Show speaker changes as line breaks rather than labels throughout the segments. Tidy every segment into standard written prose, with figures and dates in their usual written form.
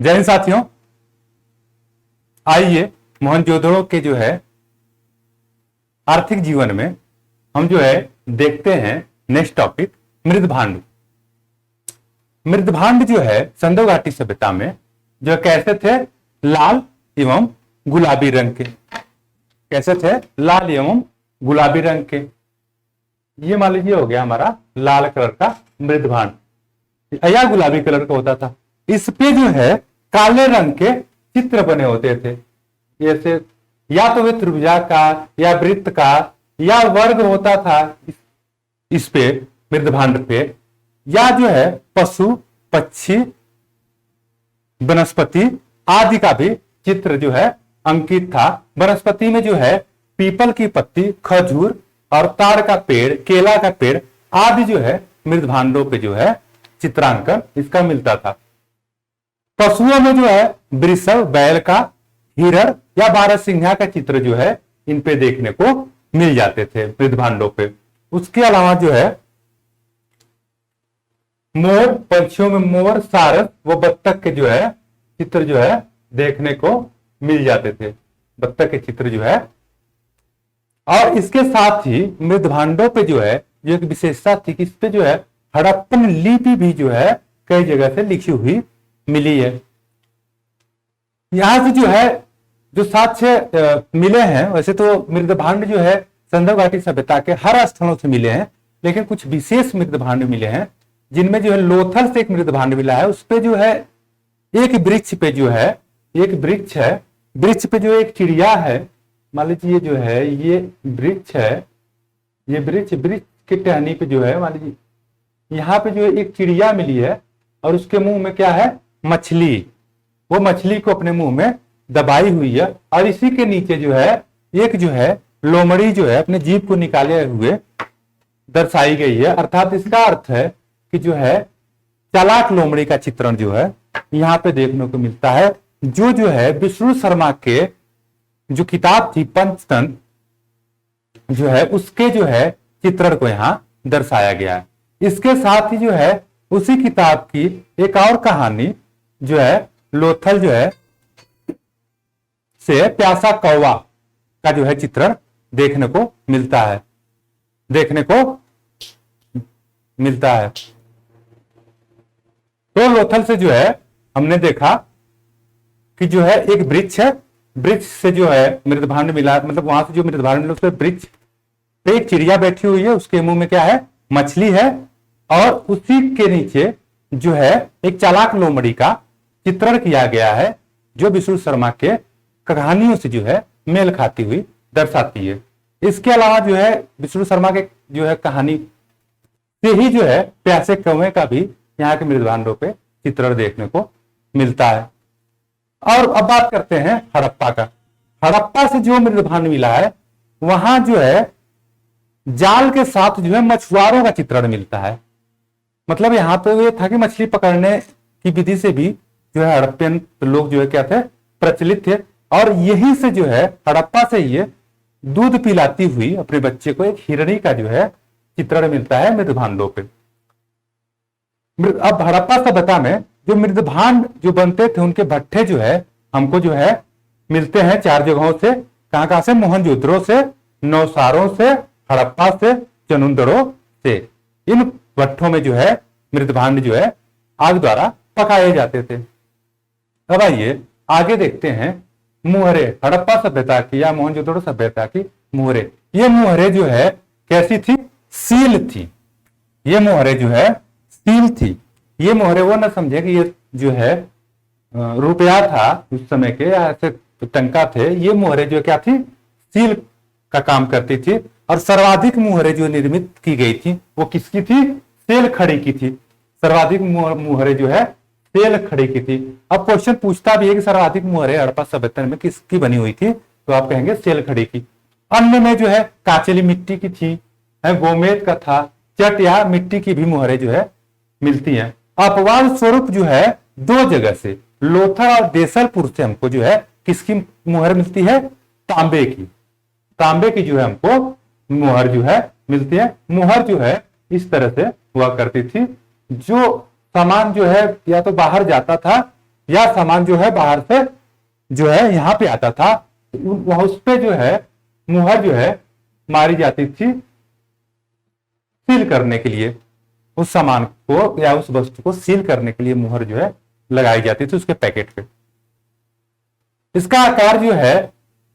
जय हिंद साथियों, आइए मोहनजोदड़ो के जो है आर्थिक जीवन में हम जो है देखते हैं नेक्स्ट टॉपिक मृदभांड। मृदभांड जो है सिंधु घाटी सभ्यता में जो कैसे थे, लाल एवं गुलाबी रंग के। कैसे थे? लाल एवं गुलाबी रंग के। ये मान लीजिए हो गया हमारा लाल कलर का मृदभांड या गुलाबी कलर का होता था। इस पे जो है काले रंग के चित्र बने होते थे, जैसे या तो वे त्रिभुजाकार या वृत्त का या वर्ग होता था इस पे मृदभांड पे, या जो है पशु पक्षी वनस्पति आदि का भी चित्र जो है अंकित था। वनस्पति में जो है पीपल की पत्ती, खजूर और ताड़ का पेड़, केला का पेड़ आदि जो है मृदभांडों पे जो है चित्रांकन इसका मिलता था। पशुओं में जो है वृषभ, बैल का, हिरण या बारहसिंघा का चित्र जो है इन पे देखने को मिल जाते थे मृदभांडों पे। उसके अलावा जो है मोर, पंछियों में मोर, सारस व बत्तख के जो है चित्र जो है देखने को मिल जाते थे, बत्तख के चित्र जो है। और इसके साथ ही मृदभांडों पे जो है जो एक विशेषता थी कि इस पे जो है हड़प्पन लिपि भी जो है कई जगह से लिखी हुई मिली है। यहां से जो है जो साक्ष्य मिले हैं, वैसे तो मृदभांड जो है सिंधु घाटी सभ्यता के हर स्थलों से मिले हैं, लेकिन कुछ विशेष मृदभांड मिले हैं जिनमें जो है लोथल से एक मृदभांड मिला है। उस पे जो है एक वृक्ष पे जो है एक वृक्ष है, वृक्ष पे जो एक चिड़िया है, मान लीजिए ये जो है ये वृक्ष है, ये वृक्ष के टहनी पे जो है मान लीजिए यहाँ पे जो है एक चिड़िया मिली है और उसके मुंह में क्या है, मछली। वो मछली को अपने मुंह में दबाई हुई है और इसी के नीचे जो है एक जो है लोमड़ी जो है अपने जीभ को निकाले हुए दर्शाई गई है। अर्थात इसका अर्थ है कि जो है चालाक लोमड़ी का चित्रण जो है यहाँ पे देखने को मिलता है, जो है विष्णु शर्मा के जो किताब थी पंचतंत्र जो है उसके जो है चित्रण को यहाँ दर्शाया गया है। इसके साथ ही जो है उसी किताब की एक और कहानी जो है लोथल जो है से प्यासा कौवा का जो है चित्रण देखने को मिलता है, तो लोथल से जो है हमने देखा कि जो है एक वृक्ष है, वृक्ष से जो है मृदभांड मिला, मतलब वहां से जो मृदभांड मिला उसके वृक्ष पे एक चिड़िया बैठी हुई है, उसके मुंह में क्या है, मछली है और उसी के नीचे जो है एक चालाक लोमड़ी का चित्रण किया गया है जो विष्णु शर्मा के कहानियों से जो है मेल खाती हुई दर्शाती है। इसके अलावा जो है विष्णु शर्मा के जो है कहानी से ही जो है प्यासे कौवे का भी यहाँ के मृदभांडों पे चित्रण देखने को मिलता है। और अब बात करते हैं हड़प्पा का। हड़प्पा से जो मृदभांड मिला है वहां जो है जाल के साथ जो है मछुआरों का चित्रण मिलता है। मतलब यहाँ पे ये था कि मछली पकड़ने की विधि से भी जो है हड़प्पन लोग जो है क्या थे, प्रचलित थे और यही से जो है हड़प्पा से ये दूध पिलाती हुई अपने बच्चे को एक हिरणी का जो है चित्रण मिलता है मृदभांडों पे। अब हड़प्पा सभ्यता में जो मृदभांड जो बनते थे उनके भट्ठे जो है हमको जो है मिलते हैं 4 जगहों से। कहां से? मोहनजोदड़ो से, नौसारों से, हड़प्पा से, चनुंदड़ो से। इन भट्ठों में जो है मृदभांड जो है आग द्वारा पकाए जाते थे। अब आइए आगे देखते हैं मुहरे, हड़प्पा सभ्यता की या मोहनजोदड़ो सभ्यता की मुहरे। ये मुहरे जो है कैसी थी? सील थी। ये मुहरे जो है सील थी। ये मोहरे वो ना समझे कि ये जो है रुपया था उस समय के या ऐसे टंका थे। ये मोहरे जो क्या थी? सील का काम करती थी। और सर्वाधिक मुहरे जो निर्मित की गई थी वो किसकी थी? सेल खड़ी की थी। सर्वाधिक मुहरे जो है सेल खड़ी की थी। अब क्वेश्चन पूछता भी है कि सर्वाधिक मुहरे हड़प्पा सभ्यता में किसकी बनी हुई थी, तो आप कहेंगे सेल खड़ी की। अन्य में जो है काचेली मिट्टी की थी, गोमेद का था, चट या मिट्टी की भी मुहरे जो है मिलती हैं। अपवाद स्वरूप जो है 2 जगह से लोथल और देसलपुर से हमको जो है किसकी मुहर मिलती है? तांबे की। तांबे की जो है हमको मुहर जो है मिलती है। मुहर जो है इस तरह से हुआ करती थी, जो सामान जो है या तो बाहर जाता था या सामान जो है बाहर से जो है यहाँ पे आता था, वह उस पे जो है मुहर जो है मारी जाती थी सील करने के लिए। उस सामान को या उस वस्तु को सील करने के लिए मुहर जो है लगाई जाती थी उसके पैकेट पे। इसका आकार जो है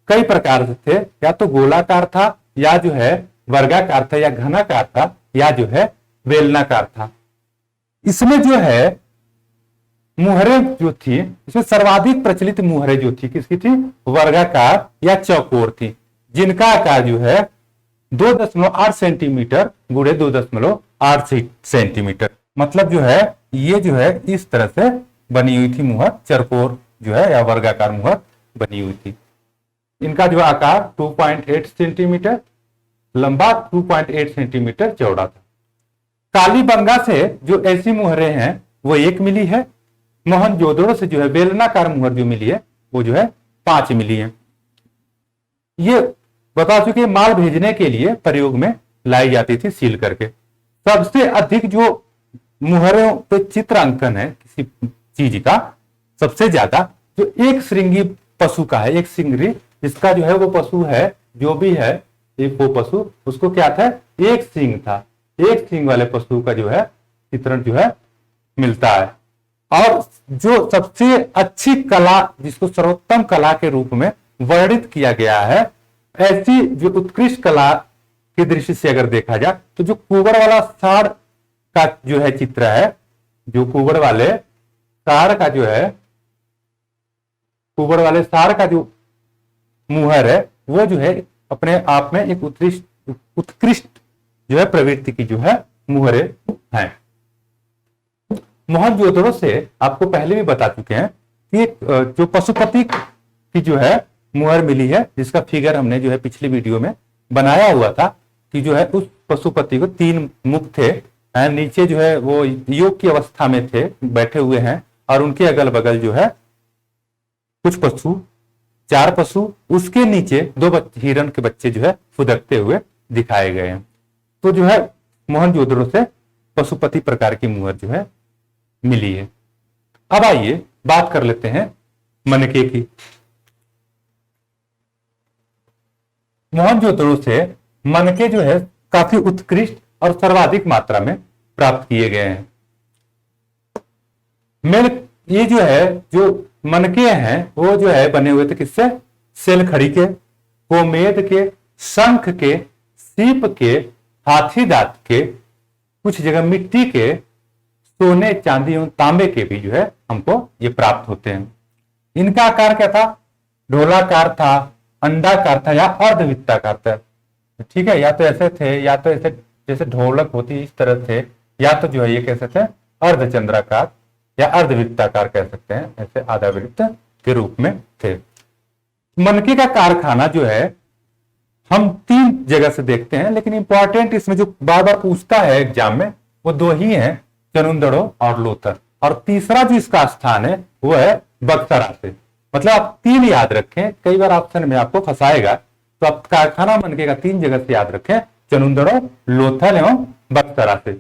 कई प्रकार से थे, या तो गोलाकार था, या जो है वर्गाकार था, या घनाकार था, या जो है बेलनाकार था। इसमें जो है मुहरें जो थी, इसमें सर्वाधिक प्रचलित मुहरें जो थी किसकी थी? वर्गाकार या चौकोर थी, जिनका आकार जो है 2.8 सेंटीमीटर गुणे 2.8 सेंटीमीटर। मतलब जो है ये जो है इस तरह से बनी हुई थी मुहर, चौकोर जो है या वर्गाकार मुहर बनी हुई थी। इनका जो आकार 2.8 सेंटीमीटर लंबा, 2.8 सेंटीमीटर चौड़ा था। कालीबंगा से जो ऐसी मुहरें हैं वो 1 मिली है। मोहनजोदड़ो से जो है बेलनाकार मुहर जो मिली है वो जो है 5 मिली है। ये बता चुके माल भेजने के लिए प्रयोग में लाई जाती थी सील करके। सबसे अधिक जो मुहरों पे चित्र अंकन है किसी चीज का, सबसे ज्यादा जो एक श्रृंगी पशु का है, एक सिंगरी, जिसका जो है वो पशु है जो भी है एक वो पशु, उसको क्या था? एक सींग था। एक सींग वाले पशु का जो है चित्रण जो है मिलता है। और जो सबसे अच्छी कला, जिसको सर्वोत्तम कला के रूप में वर्णित किया गया है, ऐसी जो उत्कृष्ट कला की दृष्टि से अगर देखा जाए तो जो कुबड़ वाला साड़ का जो है चित्र है, जो कुबड़ वाले साड़ का जो है, कुबड़ वाले साड़ का जो मुहर है वो जो है अपने आप में एक उत्कृष्ट जो है प्रवृत्ति की जो है मुहरें हैं। मोहनजोदड़ो से आपको पहले भी बता चुके हैं कि जो पशुपति की जो है मुहर मिली है, जिसका फिगर हमने जो है पिछली वीडियो में बनाया हुआ था कि जो है उस पशुपति को 3 मुख थे, नीचे जो है वो योग की अवस्था में थे, बैठे हुए हैं, और उनके अगल बगल जो है कुछ पशु, 4 पशु, उसके नीचे 2 हिरण के बच्चे जो है फुदकते हुए दिखाए गए हैं। तो जो है मोहनजोदड़ो से पशुपति प्रकार की मुहर जो है मिली है। अब आइए बात कर लेते हैं मनके की। मोहनजोदड़ो से मनके जो है काफी उत्कृष्ट और सर्वाधिक मात्रा में प्राप्त किए गए हैं। ये जो है जो मनके हैं वो जो है बने हुए थे किससे? सेलखड़ी के, गोमेद के, शंख के, सीप के, हाथी दांत के, कुछ जगह मिट्टी के, सोने, चांदी एवं तांबे के भी जो है हमको ये प्राप्त होते हैं। इनका आकार क्या था? ढोलाकार था, अंडाकार था, या अर्धवृत्ताकार था। ठीक है, या तो ऐसे थे, या तो ऐसे जैसे ढोलक होती इस तरह थे, या तो जो है ये कह सकते हैं अर्धचंद्राकार या अर्धवृत्ताकार कह सकते हैं, ऐसे आधा वृत्त के रूप में थे। मनके का कारखाना जो है हम 3 जगह से देखते हैं, लेकिन इंपॉर्टेंट इसमें जो बार बार पूछता है एग्जाम में वो 2 ही हैं, चनुंदड़ो और लोथर, और तीसरा जो इसका स्थान है वो है बक्सरा से। मतलब आप 3 याद रखें, कई बार ऑप्शन में आपको फंसाएगा, तो आप कारखाना मनके का 3 जगह से याद रखें, चनुंदड़ो, लोथल एवं बक्सरा से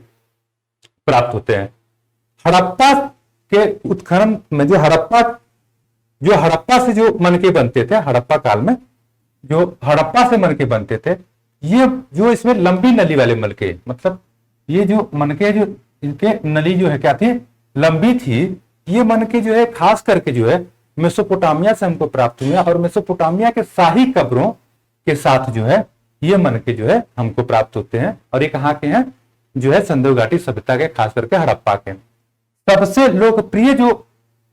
प्राप्त होते हैं। हड़प्पा के उत्खनन में जो हड़प्पा से जो मनके बनते थे, हड़प्पा काल में जो हड़प्पा से मनके बनते थे, ये जो इसमें लंबी नली वाले मनके, मतलब ये जो मनके जो इनके नली जो है क्या थी? लंबी थी। ये मनके जो है खास करके जो है मेसोपोटामिया से हमको प्राप्त हुए, और मेसोपोटामिया के शाही कब्रों के साथ जो है ये मनके जो है हमको प्राप्त होते हैं। और ये कहाँ के हैं? जो है संदेव घाटी सभ्यता के, खास करके हड़प्पा के। सबसे लोकप्रिय जो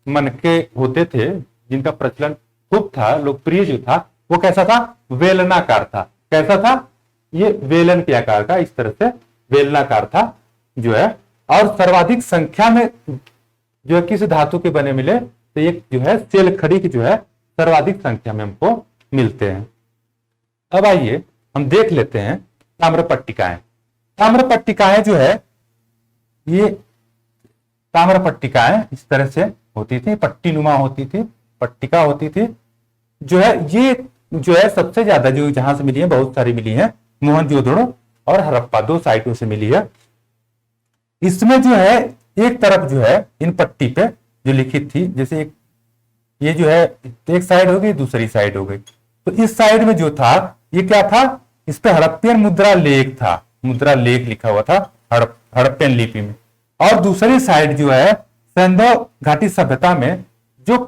मनके होते थे, जिनका प्रचलन खूब था, लोकप्रिय जो था वो कैसा था? वेलनाकार था। कैसा था? ये वेलन के आकार का, इस तरह से वेलनाकार था जो है। और सर्वाधिक संख्या में जो है किस धातु के बने मिले? तो ये जो है सेलखड़ी की जो है सर्वाधिक संख्या में हमको मिलते हैं। अब आइए हम देख लेते हैं ताम्रपट्टिकाएं। ताम्रपट्टिकाएं जो है ये ताम्रपट्टिकाएं इस तरह से होती थी, पट्टी नुमा होती थी, पट्टिका होती थी जो है। ये जो है सबसे ज्यादा जो जहां से मिली है, बहुत सारी मिली है, मोहनजोदड़ो और हड़प्पा 2 साइटों से मिली है। इसमें जो है एक तरफ जो है इन पट्टी पे जो लिखित थी, जैसे एक ये जो है एक साइड हो गई, दूसरी साइड हो गई। तो इस साइड में जो था ये क्या था, इस पे हड़प्पियन मुद्रा लेख था, मुद्रा लेख लिखा हुआ था हड़प्पियन लिपि में। और दूसरी साइड जो है सिंधु घाटी सभ्यता में जो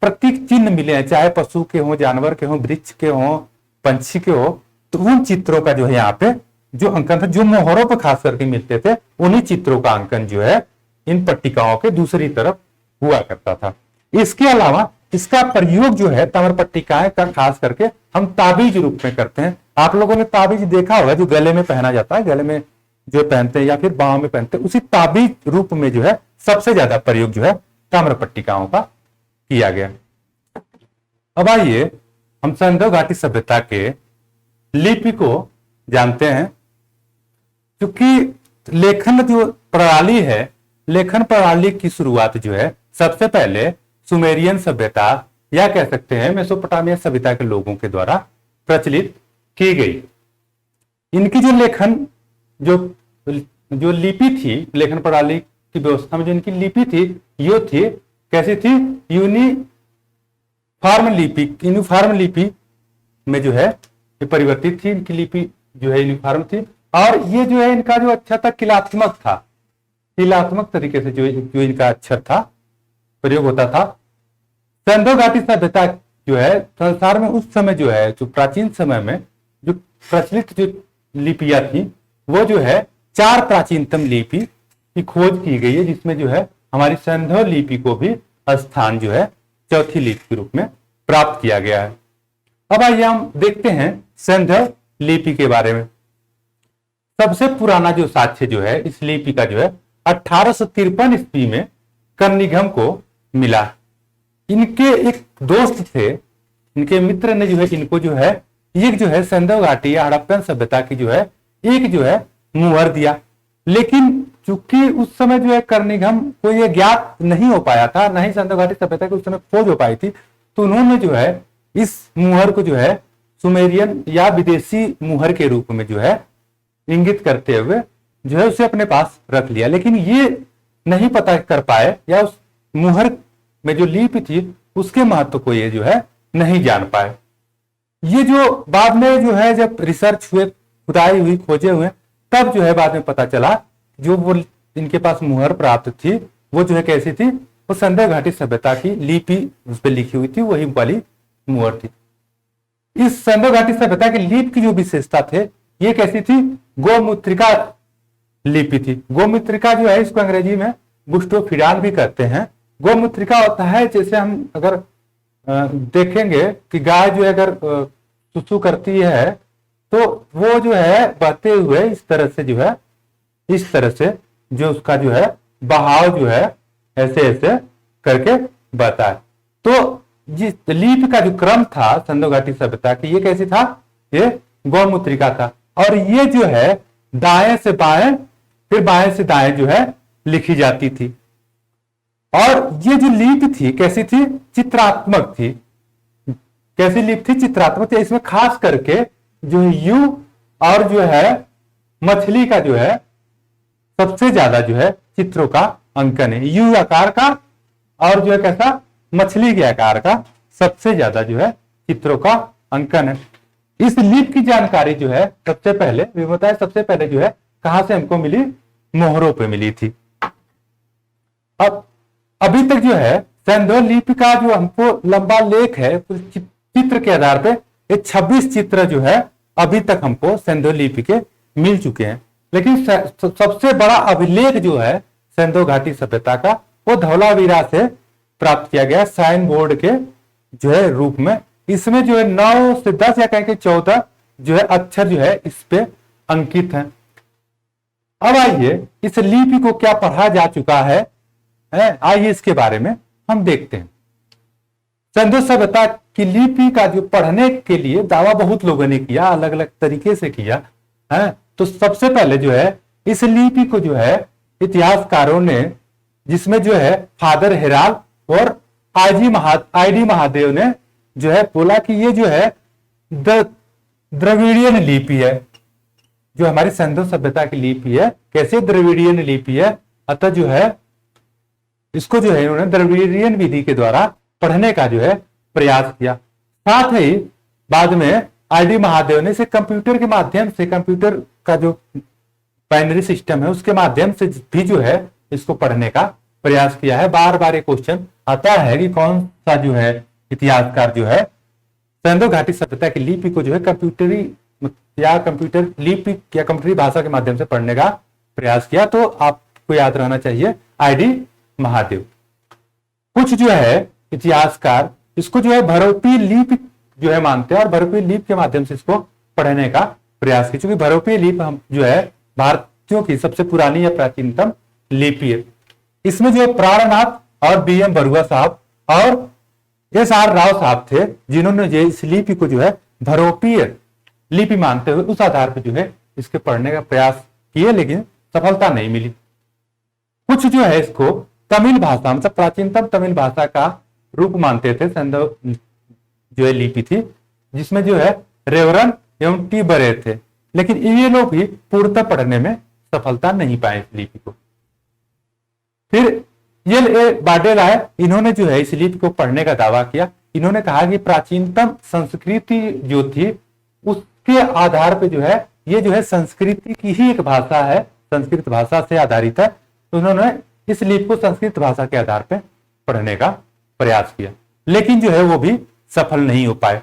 प्रतीक चिन्ह मिले हैं, चाहे पशु के हो, जानवर के हो, वृक्ष के हो, पंछी के हो, तो उन चित्रों का जो है यहाँ पे जो अंकन था, जो मोहरों पर खास करके मिलते थे, उन्हीं चित्रों का अंकन जो है इन पट्टिकाओं के दूसरी तरफ हुआ करता था। इसके अलावा इसका प्रयोग जो है ताम्र पट्टिकाएं का खास करके हम ताबीज रूप में करते हैं। आप लोगों ने ताबीज देखा होगा, जो गले में पहना जाता है, गले में जो पहनते हैं या फिर बाहों में पहनते हैं, उसी ताबीज रूप में जो है सबसे ज्यादा प्रयोग जो है ताम्र पट्टिकाओं का किया गया। अब आइए हम सिंधु घाटी सभ्यता के लिपि को जानते हैं। क्योंकि लेखन जो प्रणाली है, लेखन प्रणाली की शुरुआत जो है सबसे पहले सुमेरियन सभ्यता या कह सकते हैं मेसोपोटामिया सभ्यता के लोगों के द्वारा प्रचलित की गई। इनकी जो लेखन जो लिपि थी, लेखन प्रणाली की व्यवस्था में जो इनकी लिपि थी, यो थी कैसी थी, यूनिफॉर्म लिपि में जो है ये परिवर्तित थी। इनकी लिपि जो है यूनिफॉर्म थी, और ये जो है इनका जो अक्षर था किलात्मक था, किलात्मक तरीके से जो इनका अक्षर था प्रयोग होता था। सिंधु घाटी सभ्यता जो है संसार में उस समय जो है, जो प्राचीन समय में जो प्रचलित जो लिपियां थी, वो जो है 4 प्राचीनतम लिपि की खोज की गई है, जिसमें जो है हमारी सिंधु लिपि को भी स्थान जो है चौथी लिपि के रूप में प्राप्त किया गया है। अब आइए हम देखते हैं सिंधु लिपि के बारे में। सबसे पुराना जो साक्ष्य जो है इस लिपि का जो है 1853 ईस्वी में कर्निघन को मिला। इनके एक दोस्त थे, इनके मित्र ने जो है इनको जो है एक जो है सिंधु घाटी या हड़प्पन सभ्यता की जो है एक जो है मुहर दिया। लेकिन चूंकि उस समय जो है कर्निघन को ये ज्ञात नहीं हो पाया था, नहीं सिंधु घाटी सभ्यता की उस समय खोज हो पाई थी, तो उन्होंने जो है इस मुहर को जो है सुमेरियन या विदेशी मुहर के रूप में जो है इंगित करते हुए जो है उसे अपने पास रख लिया। लेकिन ये नहीं पता कर पाए, या उस मुहर में जो लिपि थी उसके महत्व को ये जो है नहीं जान पाए। ये जो बाद में जो है जब रिसर्च हुए, खुदाई हुई, खोजे हुए, तब जो है बाद में पता चला जो वो इनके पास मुहर प्राप्त थी वो जो है कैसी थी, वो सिंधु घाटी सभ्यता की लिपि उस पर लिखी हुई थी, वही वाली मुहर थी। इस सिंधु घाटी सभ्यता की लिपि की जो विशेषता थे ये कैसी थी, गोमुद्रिका लिपि थी। गोमुद्रिका जो है इसको अंग्रेजी में बुस्टोफिडान भी कहते हैं। गोमुद्रिका होता है, जैसे हम अगर देखेंगे कि गाय जो है अगर सुसु करती है तो वो जो है बहते हुए इस तरह से जो है, इस तरह से जो उसका जो है बहाव जो है ऐसे ऐसे करके बहता है। तो जिस लिपि का जो क्रम था सिंधु घाटी सभ्यता की, ये कैसी था, ये गोमुद्रिका था। और ये जो है दाएं से बाएं फिर बाएं से दाएं जो है लिखी जाती थी। और ये जो लिपि थी कैसी थी, चित्रात्मक थी। कैसी लिपि थी, चित्रात्मक थी। इसमें खास करके जो यू और जो है मछली का जो है सबसे ज्यादा जो है चित्रों का अंकन है। यू आकार का और जो है कैसा, मछली के आकार का सबसे ज्यादा जो है चित्रों का अंकन है। इस लिपि की जानकारी जो है सबसे पहले बताया, सबसे पहले जो है कहां से हमको मिली, मोहरों पे मिली थी। अब अभी तक जो है सिंधु लिपि का जो हमको लंबा लेख है चित्र के आधार पे ये 26 चित्र जो है अभी तक हमको सिंधु लिपि के मिल चुके हैं। लेकिन सबसे बड़ा अभिलेख जो है सिंधु घाटी सभ्यता का वो धौलावीरा से प्राप्त किया गया साइन बोर्ड के जो है रूप में। इसमें जो है 9 से 10 या कहें कि 14 जो है अक्षर जो है इस पे अंकित हैं। अब आइए इस लिपि को क्या पढ़ा जा चुका है, आइए इसके बारे में हम देखते हैं। सिंधु सभ्यता की लिपि का जो पढ़ने के लिए दावा बहुत लोगों ने किया, अलग अलग तरीके से किया है। तो सबसे पहले जो है इस लिपि को जो है इतिहासकारों ने, जिसमें जो है फादर हेराल और आई डी महादेव ने जो है बोला कि ये जो है द्रविड़ियन लिपि है, जो हमारी सिंधु सभ्यता की लिपि है। कैसे द्रविड़ियन लिपि है, अतः जो है इसको जो है उन्होंने द्रविड़ियन विधि के द्वारा पढ़ने का जो है प्रयास किया। साथ ही बाद में आईडी महादेव ने इसे कंप्यूटर के माध्यम से, कंप्यूटर का जो बाइनरी सिस्टम है उसके माध्यम से भी जो है इसको पढ़ने का प्रयास किया है। बार बार ये क्वेश्चन आता है कि कौन सा जो है इतिहासकार जो है सिंधु घाटी सभ्यता की लिपि को जो है कंप्यूटरी या कंप्यूटर लिपि या कंप्यूटरी भाषा के माध्यम से पढ़ने का प्रयास किया। तो आपको याद रहना चाहिए आईडी महादेव। कुछ जो है इतिहासकार इसको जो है भरोपी लिपि जो है मानते हैं और भरोपी लिपि के माध्यम से इसको पढ़ने का प्रयास किया, क्योंकि भरोपी लिपि हम जो है भारतीयों की सबसे पुरानी या प्राचीनतम लिपि है। इसमें जो है प्राणनाथ और बीएम बरुआ साहब और एस.आर. राव साहब थे जिन्होंने जो इस लिपि को जो है भरोपीय लिपि मानते हुए उस आधार पर जो है इसके पढ़ने का प्रयास किए, लेकिन सफलता नहीं मिली। कुछ जो है इसको तमिल भाषा मतलब प्राचीनतम तमिल भाषा का रूप मानते थे। सिंधु जो है लिपि थी जिसमें जो है रेवरन एवं टी बरे थे, लेकिन ये लोग भी पूर्णतः पढ़ने में सफलता नहीं पाए इस लिपि को। फिर ये बाडेल आए, इन्होंने जो है इस लिपि को पढ़ने का दावा किया। इन्होंने कहा कि प्राचीनतम संस्कृति जो थी उसके आधार पे जो है ये जो है संस्कृति की ही एक भाषा है, संस्कृत भाषा से आधारित है। तो उन्होंने इस लिपि को संस्कृत भाषा के आधार पे पढ़ने का प्रयास किया, लेकिन जो है वो भी सफल नहीं हो पाए।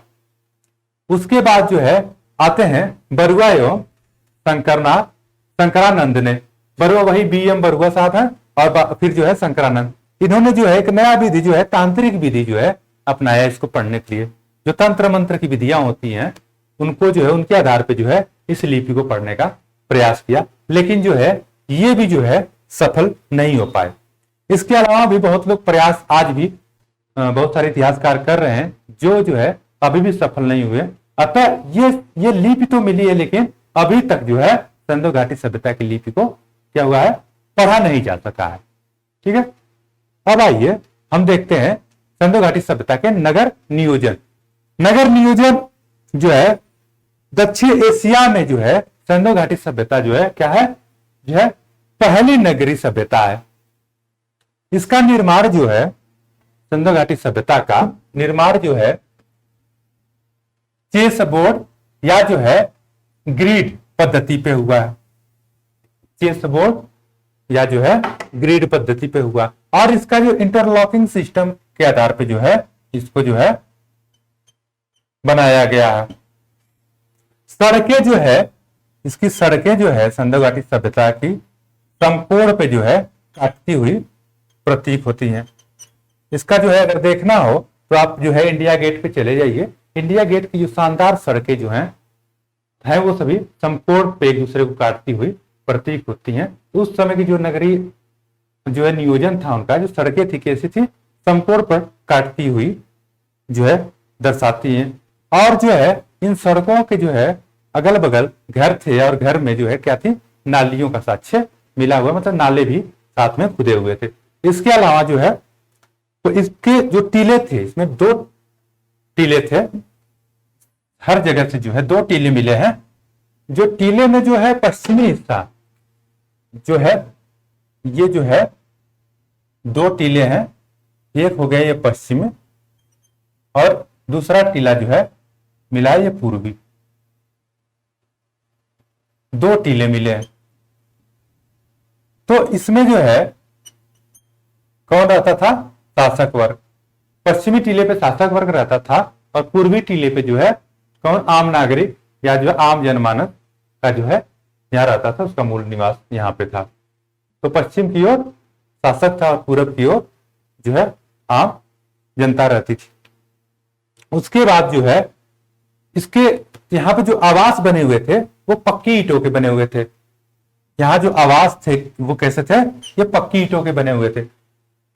उसके बाद जो है आते हैं बरुआ एवं शंकरानंद ने। बरुआ वही बीएम बरुआ साहब हैं और फिर जो है शंकरानंद, इन्होंने जो है एक नया विधि जो है तांत्रिक विधि जो है अपनाया इसको पढ़ने के लिए। जो तंत्र मंत्र की विधियां होती हैं उनको जो है उनके आधार पे जो है इस लिपि को पढ़ने का प्रयास किया, लेकिन जो है ये भी जो है सफल नहीं हो पाए। इसके अलावा भी बहुत लोग प्रयास आज भी बहुत सारे इतिहासकार कर रहे हैं जो है अभी भी सफल नहीं हुए। अतः ये लिपि तो मिली है, लेकिन अभी तक जो है सिंधु घाटी सभ्यता की लिपि को क्या हुआ है, पढ़ा नहीं जा सका है। ठीक है, अब आइए हम देखते हैं सिंधु घाटी सभ्यता के नगर नियोजन। नगर नियोजन जो है दक्षिण एशिया में जो है सिंधु घाटी सभ्यता जो है क्या है, जो है पहली नगरीय सभ्यता है। इसका निर्माण जो है सिंधु घाटी सभ्यता का निर्माण जो है चेस बोर्ड या जो है ग्रिड पद्धति पे हुआ है। चेस बोर्ड या जो है ग्रिड पद्धति पे हुआ, और इसका जो इंटरलॉकिंग सिस्टम के आधार पे जो है इसको जो है बनाया गया है। सड़कें जो है इसकी सड़कें जो है सिंधु घाटी सभ्यता की समकोण पे जो है काटती हुई प्रतीक होती हैं। इसका जो है अगर देखना हो तो आप जो है इंडिया गेट पे चले जाइए। इंडिया गेट की जो शानदार सड़कें जो हैं वो सभी समकोण पे एक दूसरे को काटती हुई प्रतीक होती हैं। उस समय की जो नगरीय जो है नियोजन था उनका, जो सड़कें थी कैसी थी, समकोण पर काटती हुई जो है दर्शाती हैं। और जो है इन सड़कों के जो है अगल बगल घर थे और घर में जो है क्या थी, नालियों का साक्ष्य मिला हुआ, मतलब नाले भी साथ में खुदे हुए थे। इसके अलावा जो है तो इसके जो टीले थे, इसमें 2 टीले थे, हर जगह से जो है 2 टीले मिले हैं। जो टीले में जो है पश्चिमी हिस्सा जो है ये जो है 2 टीले हैं, एक हो गया ये पश्चिमी और दूसरा टीला जो है मिला है ये पूर्वी। 2 टीले मिले हैं। तो इसमें जो है कौन रहता था, शासक वर्ग। पश्चिमी टीले पे शासक वर्ग रहता था और पूर्वी टीले पे जो है कौन, आम नागरिक या जो है आम जनमानस का जो है यहाँ रहता था, उसका मूल निवास यहाँ पे था। तो पश्चिम की ओर शासक था और पूर्व की ओर जो है आम जनता रहती थी। उसके बाद जो है इसके यहाँ पे जो आवास बने हुए थे वो पक्की ईंटों के बने हुए थे। यहाँ जो आवास थे वो कैसे थे, ये पक्की ईंटों के बने हुए थे।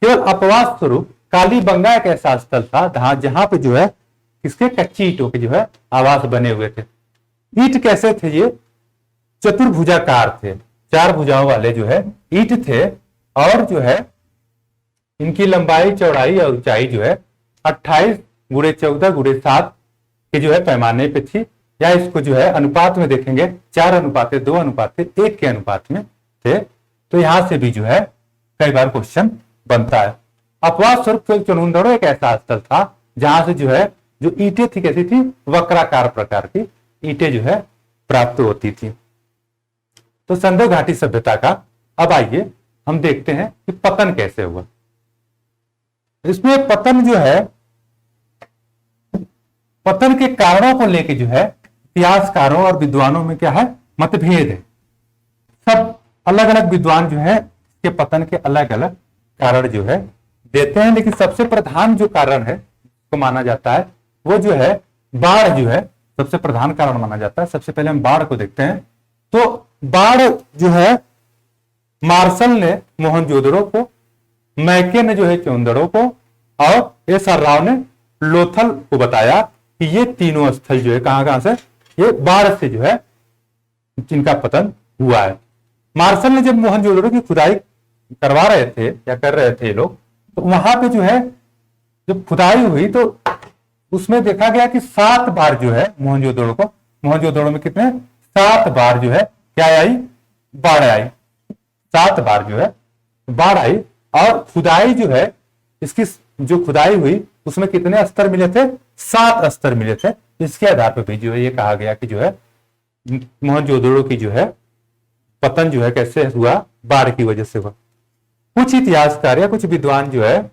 केवल अपवाद स्वरूप कालीबंगा एक ऐसा स्थल था जहां पे जो है इसके कच्ची ईंटों के जो है आवास बने हुए थे। ईंट कैसे थे, ये चतुर्भुजाकार थे, 4 भुजाओं वाले जो है ईंट थे और जो है इनकी लंबाई चौड़ाई और ऊंचाई जो है 28 × 14 × 7 के जो है पैमाने पे थी, या इसको जो है अनुपात में देखेंगे 4:2:1 के अनुपात में थे। तो यहां से भी जो है कई बार क्वेश्चन बनता है। अपवाद स्वरूप चुनमुंदड़ो एक ऐसा स्थल था जहां से जो है जो ईंटें थी कैसी थी, वक्राकार प्रकार की ईंटें जो है प्राप्त होती थी। तो संधो घाटी सभ्यता का अब आइए हम देखते हैं कि पतन कैसे हुआ। इसमें पतन जो है, पतन के कारणों को लेकर जो है इतिहासकारों और विद्वानों में क्या है, मतभेद है। सब अलग अलग विद्वान जो है इसके पतन के अलग अलग कारण जो है देते हैं, लेकिन सबसे प्रधान जो कारण है को माना जाता है वो जो है बाढ़ जो है सबसे प्रधान कारण माना जाता है। सबसे पहले हम बाढ़ को देखते हैं। तो बाढ़ जो है मार्शल ने मोहनजोदड़ो को, मैके ने जो है चुनमुंदड़ो को और एस आर राव ने लोथल को बताया कि ये तीनों स्थल जो है कहां से ये बाढ़ से जो है जिनका पतन हुआ है। मार्शल ने जब मोहनजोदड़ो की खुदाई करवा रहे थे या कर रहे थे लोग, तो वहां पे जो है जब खुदाई हुई तो उसमें देखा गया कि 7 बार जो है मोहनजोदड़ो में कितने 7 बार जो है क्या आई, बाढ़ आई। 7 बार जो है बाढ़ आई। और खुदाई जो है इसकी जो खुदाई हुई उसमें कितने स्तर मिले थे, 7 स्तर मिले थे। इसके आधार पर भी जो है ये कहा गया कि जो है मोहनजोदड़ो की जो है पतन जो है कैसे हुआ, बाढ़ की वजह से हुआ। कुछ इतिहासकार या कुछ विद्वान जो है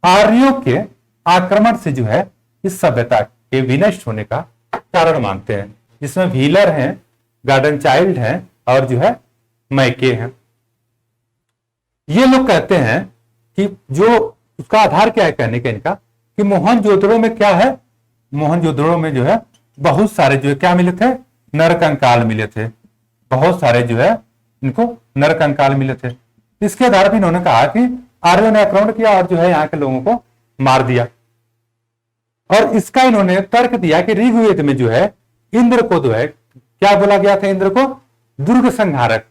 आर्यों के आक्रमण से जो है इस सभ्यता के विनष्ट होने का कारण मानते हैं, जिसमें व्हीलर हैं, गार्डन चाइल्ड हैं और जो है मैके हैं। ये लोग कहते हैं कि जो उसका आधार क्या है कहने का इनका कि मोहनजोदड़ो में क्या है, मोहनजोदड़ो में जो है बहुत सारे जो है क्या मिले थे, नरकंकाल मिले थे। बहुत सारे जो है इनको नरकंकाल मिले थे। इसके आधार पर इन्होंने कहा कि आर्यों ने आक्रमण किया और जो है यहाँ के लोगों को मार दिया। और इसका इन्होंने तर्क दिया कि ऋग्वेद में जो है इंद्र को जो है क्या बोला गया था, इंद्र को दुर्ग संहारक,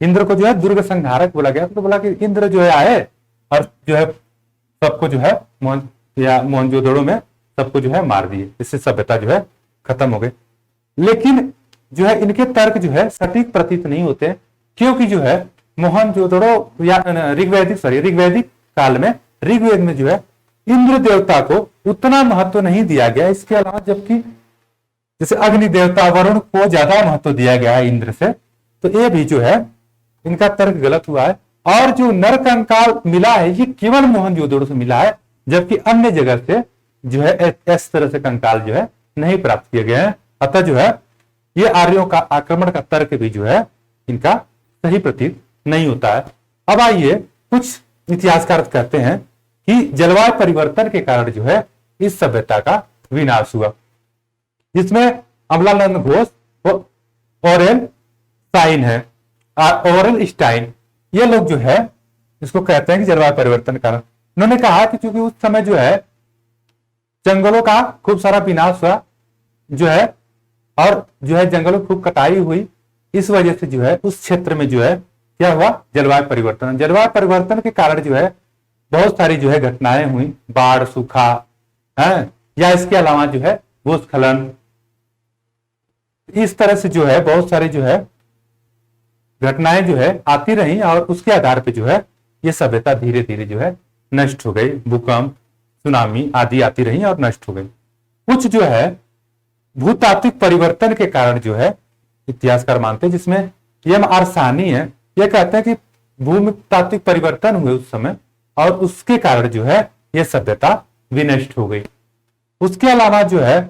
इंद्र को जो है दुर्ग संहारक बोला गया। तो बोला कि इंद्र जो है आए और जो है सबको जो है मोहनजोदड़ो में सबको जो है मार दिए, इससे सभ्यता जो है खत्म हो गई। लेकिन जो है इनके तर्क जो है सटीक प्रतीत नहीं होते, क्योंकि जो है मोहनजोदड़ो या ऋग्वैदिक काल में ऋग्वेद में जो है इंद्र देवता को उतना महत्व नहीं दिया गया। इसके अलावा जबकि जैसे अग्नि देवता वरुण को ज्यादा महत्व दिया गया है इंद्र से, तो ये भी जो है इनका तर्क गलत हुआ है। और जो नरकंकाल मिला है ये केवल मोहनजोदड़ो से मिला है, जबकि अन्य जगह से जो है इस तरह से कंकाल जो है नहीं प्राप्त किए गए हैं। अतः जो है ये आर्यों का आक्रमण का तर्क भी जो है इनका सही प्रतीत नहीं होता है। अब आइए कुछ इतिहासकार कहते हैं कि जलवायु परिवर्तन के कारण जो है इस सभ्यता का विनाश हुआ, जिसमें अमलानंद घोष ओरेल स्टाइन है, ओरेल स्टाइन, ये लोग जो है इसको कहते हैं कि जलवायु परिवर्तन के कारण। उन्होंने कहा कि चूंकि उस समय जो है जंगलों का खूब सारा विनाश हुआ जो है, और जो है जंगलों की खूब कटाई हुई, इस वजह से जो है उस क्षेत्र में जो है क्या हुआ, जलवायु परिवर्तन। जलवायु परिवर्तन के कारण जो है बहुत सारी जो है घटनाएं हुई, बाढ़, सूखा है, या इसके अलावा जो है भूस्खलन, इस तरह से जो है बहुत सारी जो है घटनाएं जो है आती रही और उसके आधार पे जो है ये सभ्यता धीरे धीरे जो है नष्ट हो गई। भूकंप, सुनामी आदि आती रही और नष्ट हो गई। कुछ जो है भूतात्विक परिवर्तन के कारण जो है इतिहासकार मानते हैं, जिसमें एम आर साहनी है, ये कहते हैं कि भूतात्विक परिवर्तन हुए उस समय और उसके कारण जो है यह सभ्यता विनष्ट हो गई। उसके अलावा जो है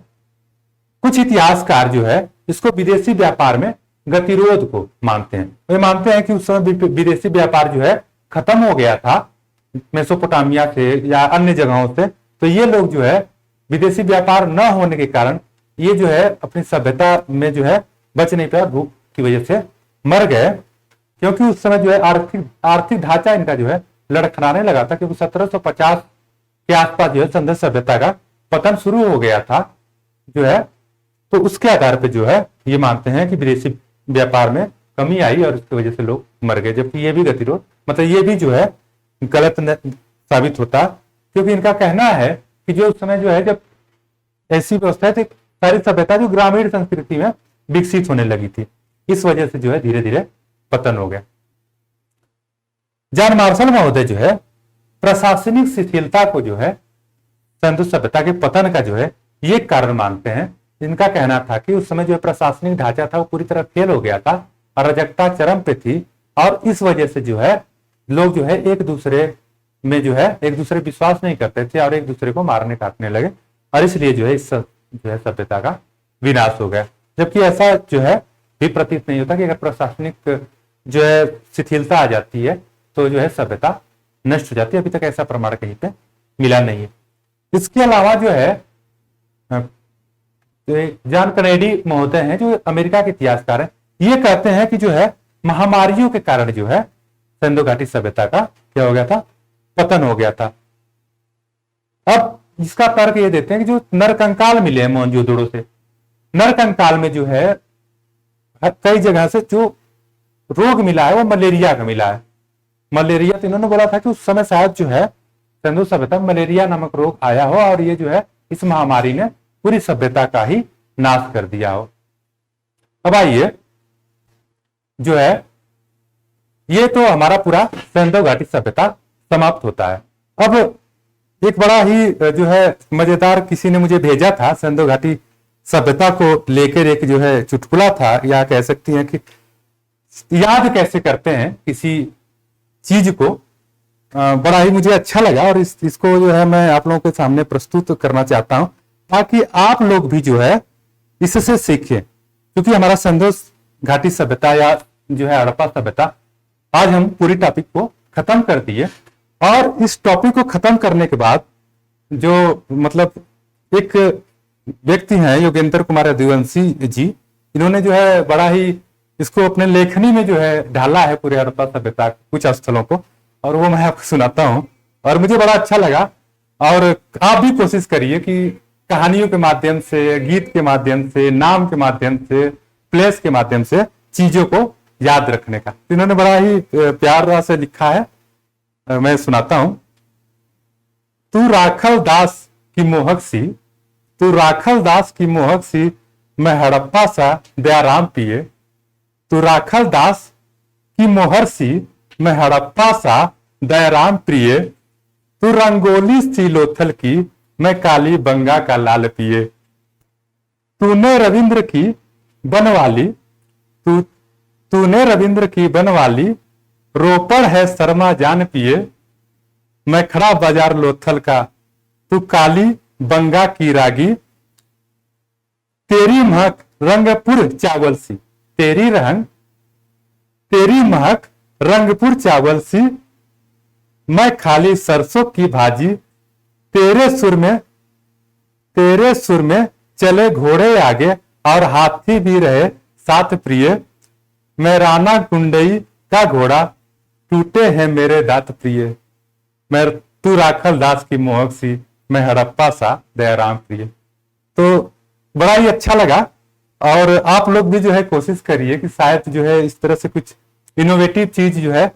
कुछ इतिहासकार जो है इसको विदेशी व्यापार में गतिरोध को मानते हैं। वे मानते हैं कि उस समय विदेशी व्यापार जो है खत्म हो गया था मेसोपोटामिया से या अन्य जगहों से, तो ये लोग जो है विदेशी व्यापार न होने के कारण ये जो है अपनी सभ्यता में जो है बच नहीं पाया, भूख की वजह से मर गए। क्योंकि उस समय जो है आर्थिक ढांचा इनका जो है लड़खड़ाने लगा था, क्योंकि 1750 के आसपास जो है संघ सभ्यता का पतन शुरू हो गया था जो है। तो उसके आधार पर जो है ये मानते हैं कि विदेशी व्यापार में कमी आई और उसकी वजह से लोग मर गए। जबकि ये भी गतिरोध मतलब ये भी जो है गलत साबित होता, क्योंकि इनका कहना है कि जो उस समय जो है जब ऐसी व्यवस्था थी, सारी सभ्यता जो ग्रामीण संस्कृति में विकसित होने लगी थी, इस वजह से जो है धीरे धीरे पतन हो गया। जॉन मार्शल महोदय जो है प्रशासनिक शिथिलता को जो है सिंधु सभ्यता के पतन का जो है ये कारण मानते हैं। इनका कहना था कि उस समय जो प्रशासनिक ढांचा था वो पूरी तरह फेल हो गया था, अराजकता चरम पे थी, और इस वजह से जो है लोग जो है एक दूसरे में जो है एक दूसरे विश्वास नहीं करते थे और एक दूसरे को मारने काटने लगे, और इसलिए जो है इस जो है सभ्यता का विनाश हो गया। जबकि ऐसा जो है भी प्रतीत नहीं होता कि अगर प्रशासनिक जो है शिथिलता आ जाती है तो जो है सभ्यता नष्ट हो जाती है। अभी तक ऐसा प्रमाण कहीं पे मिला नहीं है। इसके अलावा जो है जॉन कैनेडी महोदय हैं जो अमेरिका के इतिहासकार हैं, ये कहते हैं कि जो है महामारियों के कारण जो है सिंधु घाटी सभ्यता का क्या हो गया था, पतन हो गया था। अब इसका तर्क ये देते हैं कि जो नरकंकाल मिले हैं मोहनजोदड़ो से, नरकंकाल में जो है कई जगह से जो रोग मिला है वो मलेरिया का मिला है। मलेरिया, तो इन्होंने बोला था कि उस समय शायद जो है सिंधु सभ्यता में मलेरिया नामक रोग आया हो और ये जो है इस महामारी ने पूरी सभ्यता का ही नाश कर दिया हो। अब आइए जो है ये तो हमारा पूरा सिंधु घाटी सभ्यता समाप्त होता है। अब एक बड़ा ही जो है मजेदार किसी ने मुझे भेजा था, सिंधु घाटी सभ्यता को लेकर एक जो है चुटकुला था, या कह सकती हैं कि याद कैसे करते हैं किसी चीज को। बड़ा ही मुझे अच्छा लगा और इसको जो है मैं आप लोगों के सामने प्रस्तुत करना चाहता हूं ताकि आप लोग भी जो है इससे सीखें। क्योंकि हमारा सिंधु घाटी सभ्यता या जो है हड़प्पा सभ्यता, आज हम पूरी टॉपिक को खत्म कर दिए, और इस टॉपिक को खत्म करने के बाद जो मतलब एक व्यक्ति हैं योगेंद्र कुमार यदुवंशी जी, इन्होंने जो है बड़ा ही इसको अपने लेखनी में जो है ढाला है पूरे हड़प्पा सभ्यता कुछ स्थलों को, और वो मैं आपको सुनाता हूं और मुझे बड़ा अच्छा लगा। और आप भी कोशिश करिए कि कहानियों के माध्यम से, गीत के माध्यम से, नाम के माध्यम से, प्लेस के माध्यम से चीजों को याद रखने का। इन्होंने बड़ा ही प्यार से लिखा है, मैं सुनाता हूं। तू राखल दास की मोहक सी, तू राखल दास की मोहक सी, मैं हड़प्पा सा दयाराम पिए। तू राखल दास की मोहर सी, मैं हड़प्पा सा दयाराम प्रिय। तू रंगोली सी लोथल की, मैं काली बंगा का लाल पिए। तूने रविंद्र की बनवाली, तूने रविंद्र की बनवाली, रोपड़ है शर्मा जान पिए। मैं खड़ा बाजार लोथल का, तू काली बंगा की रागी। तेरी महक रंगपुर चावल सी, तेरी महक रंगपुर चावल सी, मैं खाली सरसों की भाजी। तेरे सुर में चले घोड़े आगे और हाथी भी रहे साथ प्रिय। मैं राणा गुंडई का घोड़ा, टूटे हैं मेरे दांत प्रिय। मैं तू राखल दास की मोहक सी, मैं हड़प्पा सा दयाराम प्रिय। तो बड़ा ही अच्छा लगा, और आप लोग भी जो है कोशिश करिए कि शायद जो है इस तरह से कुछ इनोवेटिव चीज जो है